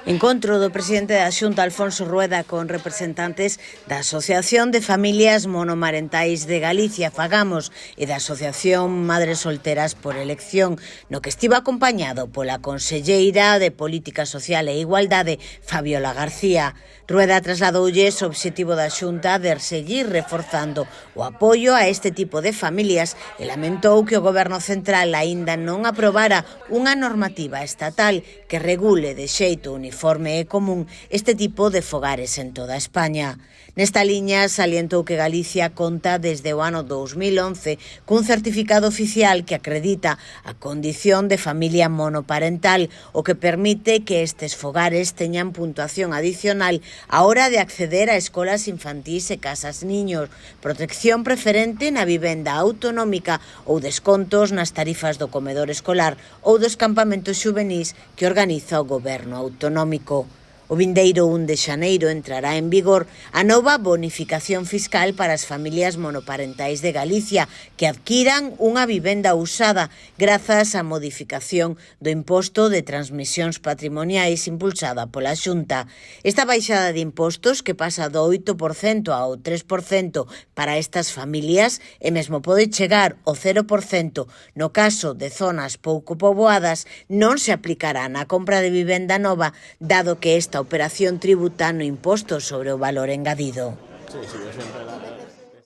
Encontro do presidente da Xunta, Alfonso Rueda, con representantes da Asociación de Familias Monomarentais de Galicia, Fagamos, e da Asociación Madres Solteras por Elección, no que estivo acompañado pola conselleira de Política Social e Igualdade, Fabiola García. Rueda trasladoulles o obxectivo da Xunta de seguir reforzando o apoio a este tipo de familias e lamentou que o Goberno Central aínda non aprobara unha normativa estatal que regule de xeito uniforme e común este tipo de fogares en toda España. Nesta liña salientou que Galicia conta desde o ano 2011 cun certificado oficial que acredita a condición de familia monoparental, o que permite que estes fogares teñan puntuación adicional a hora de acceder a escolas infantís e casas niños, protección preferente na vivenda autonómica ou descontos nas tarifas do comedor escolar ou dos campamentos xuvenís que organiza o Goberno autonómico. O vindeiro 1 de xaneiro entrará en vigor a nova bonificación fiscal para as familias monoparentais de Galicia que adquiran unha vivenda usada grazas á modificación do imposto de transmisións patrimoniais impulsada pola Xunta. Esta baixada de impostos, que pasa do 8% ao 3% para estas familias e mesmo pode chegar ao 0% no caso de zonas pouco poboadas, non se aplicará na compra de vivenda nova, dado que esta operación tributa no imposto sobre o valor engadido. Sí, yo siempre